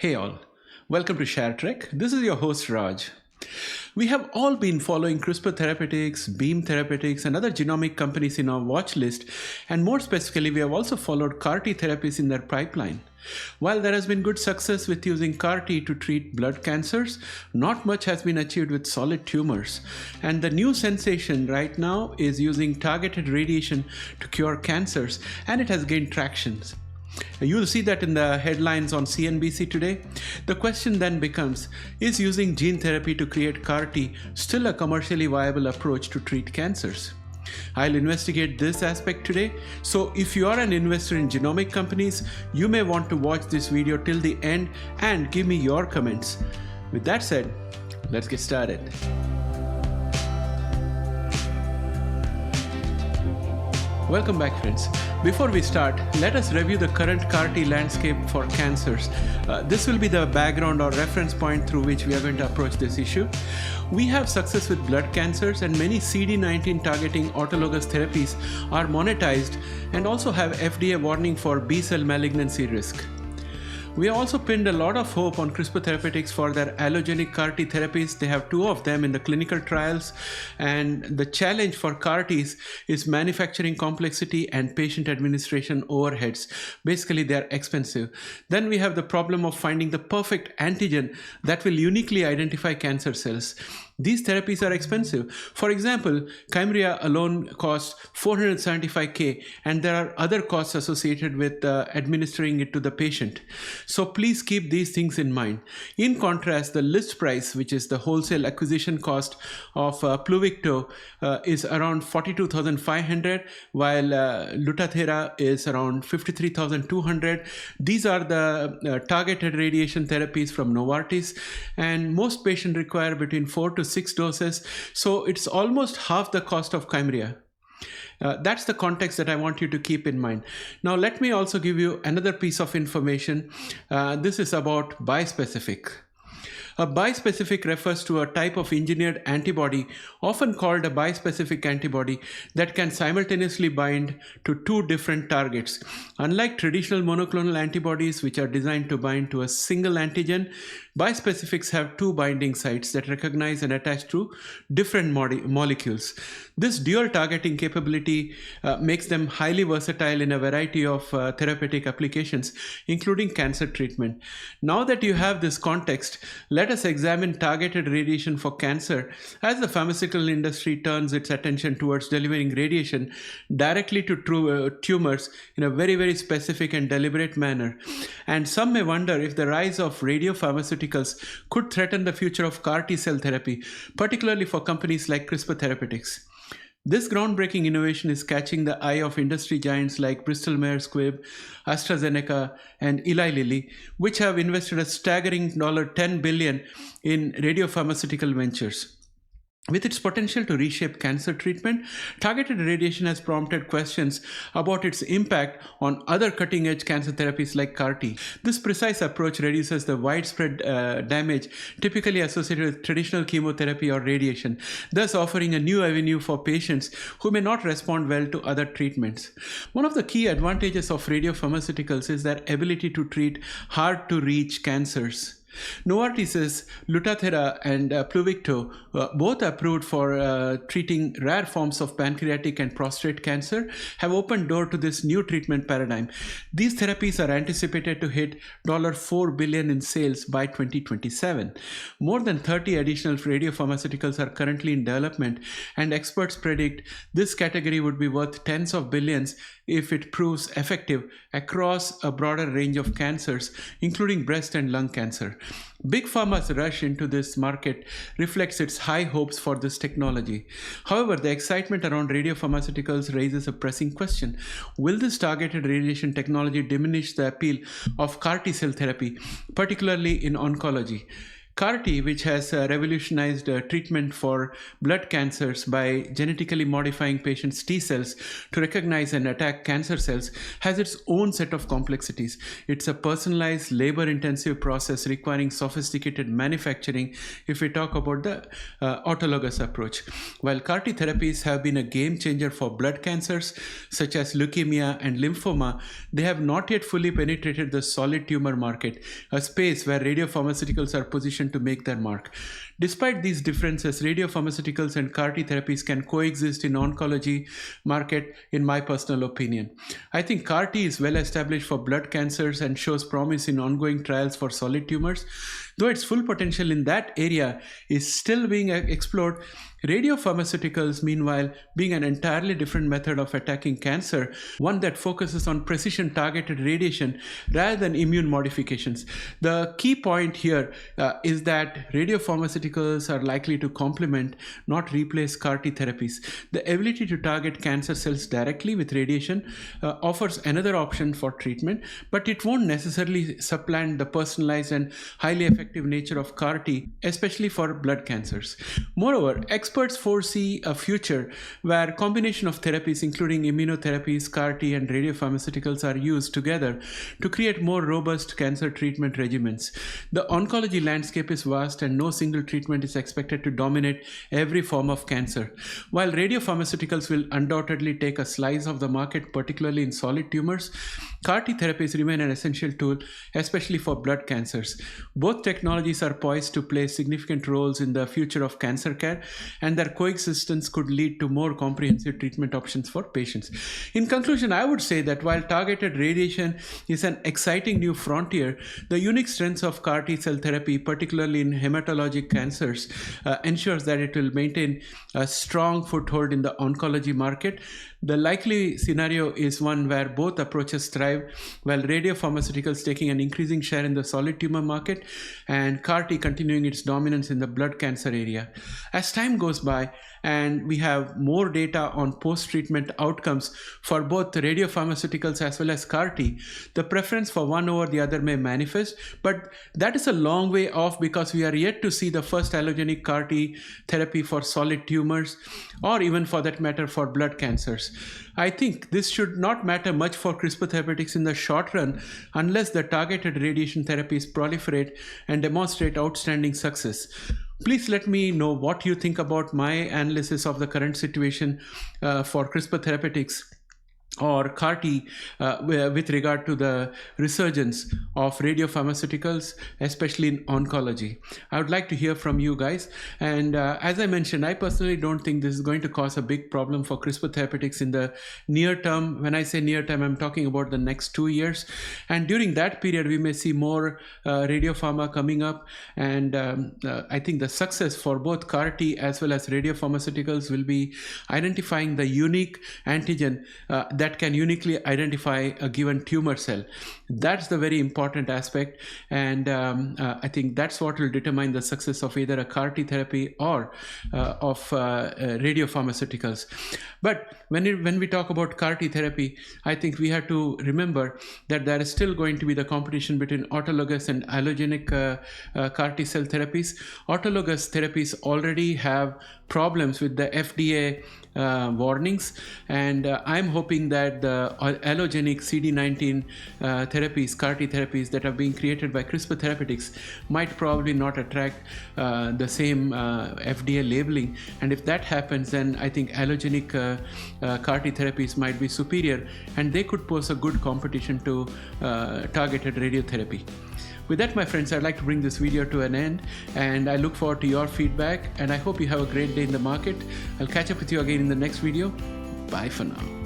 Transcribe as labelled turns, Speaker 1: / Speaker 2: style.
Speaker 1: Hey all, welcome to ShareTreck. This is your host Raj. We have all been following Crispr Therapeutics, Beam Therapeutics, and other genomic companies in our watch list, and more specifically, we have also followed CAR-T therapies in their pipeline. While there has been good success with using CAR-T to treat blood cancers, not much has been achieved with solid tumors. And the new sensation right now is using targeted radiation to cure cancers, and it has gained traction. You'll see that in the headlines on CNBC today. The question then becomes, is using gene therapy to create CAR-T still a commercially viable approach to treat cancers? I'll investigate this aspect today. So if you are an investor in genomic companies, you may want to watch this video till the end and give me your comments. With that said, let's get started. Welcome back, friends. Before we start, let us review the current CAR-T landscape for cancers. This will be the background or reference point through which we are going to approach this issue. We have success with blood cancers, and many CD19 targeting autologous therapies are monetized and also have FDA warning for B-cell malignancy risk. We have also pinned a lot of hope on Crispr Therapeutics for their allogenic CAR-T therapies. They have 2 of them in the clinical trials, and the challenge for CAR-Ts is manufacturing complexity and patient administration overheads. Basically, they are expensive. Then we have the problem of finding the perfect antigen that will uniquely identify cancer cells. These therapies are expensive. For example, Kymriah alone costs $475,000, and there are other costs associated with administering it to the patient. So please keep these things in mind. In contrast, the list price, which is the wholesale acquisition cost of Pluvicto, is around $42,500, while Lutathera is around $53,200. These are the targeted radiation therapies from Novartis, and most patients require between 4 to 6 doses, so it's almost half the cost of Kymriah. That's the context that I want you to keep in mind. Now let me also give you another piece of information. This is about bispecific. A bispecific refers to a type of engineered antibody, often called a bispecific antibody, that can simultaneously bind to 2 different targets. Unlike traditional monoclonal antibodies, which are designed to bind to a single antigen, bispecifics have 2 binding sites that recognize and attach to different molecules. This dual targeting capability makes them highly versatile in a variety of therapeutic applications, including cancer treatment. Now that you have this context, let us examine targeted radiation for cancer as the pharmaceutical industry turns its attention towards delivering radiation directly to tumors in a very, very specific and deliberate manner. And some may wonder if the rise of radio-pharmaceuticals could threaten the future of CAR-T cell therapy, particularly for companies like Crispr Therapeutics. This groundbreaking innovation is catching the eye of industry giants like Bristol Myers Squibb, AstraZeneca, and Eli Lilly, which have invested a staggering $10 billion in radiopharmaceutical ventures. With its potential to reshape cancer treatment, targeted radiation has prompted questions about its impact on other cutting-edge cancer therapies like CAR-T. This precise approach reduces the widespread damage typically associated with traditional chemotherapy or radiation, thus offering a new avenue for patients who may not respond well to other treatments. One of the key advantages of radiopharmaceuticals is their ability to treat hard-to-reach cancers. Novartis's Lutathera and Pluvicto, both approved for treating rare forms of pancreatic and prostate cancer, have opened door to this new treatment paradigm. These therapies are anticipated to hit $4 billion in sales by 2027. More than 30 additional radiopharmaceuticals are currently in development, and experts predict this category would be worth tens of billions if it proves effective across a broader range of cancers, including breast and lung cancer. Big Pharma's rush into this market reflects its high hopes for this technology. However, the excitement around radiopharmaceuticals raises a pressing question. Will this targeted radiation technology diminish the appeal of CAR-T cell therapy, particularly in oncology? CAR-T, which has revolutionized treatment for blood cancers by genetically modifying patients' T cells to recognize and attack cancer cells, has its own set of complexities. It's a personalized, labor-intensive process requiring sophisticated manufacturing if we talk about the autologous approach. While CAR-T therapies have been a game changer for blood cancers such as leukemia and lymphoma, they have not yet fully penetrated the solid tumor market, a space where radiopharmaceuticals are positioned to make their mark. Despite these differences, radiopharmaceuticals and CAR-T therapies can coexist in oncology market, in my personal opinion. I think CAR-T is well established for blood cancers and shows promise in ongoing trials for solid tumors. Though its full potential in that area is still being explored, radiopharmaceuticals, meanwhile, being an entirely different method of attacking cancer, one that focuses on precision-targeted radiation rather than immune modifications. The key point here is that radiopharmaceuticals are likely to complement, not replace CAR-T therapies. The ability to target cancer cells directly with radiation offers another option for treatment, but it won't necessarily supplant the personalized and highly effective nature of CAR-T, especially for blood cancers. Moreover, experts foresee a future where combination of therapies including immunotherapies, CAR-T and radiopharmaceuticals are used together to create more robust cancer treatment regimens. The oncology landscape is vast and no single treatment is expected to dominate every form of cancer. While radiopharmaceuticals will undoubtedly take a slice of the market, particularly in solid tumors, CAR-T therapies remain an essential tool, especially for blood cancers. Both technologies are poised to play significant roles in the future of cancer care, and their coexistence could lead to more comprehensive treatment options for patients. In conclusion, I would say that while targeted radiation is an exciting new frontier, the unique strengths of CAR-T cell therapy, particularly in hematologic cancers, ensures that it will maintain a strong foothold in the oncology market. The likely scenario is one where both approaches thrive, while radiopharmaceuticals taking an increasing share in the solid tumor market and CAR-T continuing its dominance in the blood cancer area. As time goes by and we have more data on post-treatment outcomes for both radiopharmaceuticals as well as CAR-T, the preference for one over the other may manifest, but that is a long way off because we are yet to see the first allogeneic CAR-T therapy for solid tumors, or even for that matter for blood cancers. I think this should not matter much for CRISPR Therapeutics in the short run unless the targeted radiation therapies proliferate and demonstrate outstanding success. Please let me know what you think about my analysis of the current situation for CRISPR Therapeutics or CAR-T with regard to the resurgence of radiopharmaceuticals, especially in oncology. I would like to hear from you guys. And as I mentioned, I personally don't think this is going to cause a big problem for CRISPR Therapeutics in the near term. When I say near term, I'm talking about the next 2 years. And during that period, we may see more radiopharma coming up. And I think the success for both CAR-T as well as radiopharmaceuticals will be identifying the unique antigen that can uniquely identify a given tumor cell. That's the very important aspect, and I think that's what will determine the success of either a CAR-T therapy or of radiopharmaceuticals. But when we talk about CAR-T therapy, I think we have to remember that there is still going to be the competition between autologous and allogenic CAR-T cell therapies. Autologous therapies already have problems with the FDA warnings, and I'm hoping that the allogenic CD19 therapies, CAR-T therapies that are being created by CRISPR Therapeutics might probably not attract the same FDA labeling, and if that happens, then I think allogenic CAR-T therapies might be superior, and they could pose a good competition to targeted radiotherapy. With that, my friends, I'd like to bring this video to an end, and I look forward to your feedback, and I hope you have a great day in the market. I'll catch up with you again in the next video. Bye for now.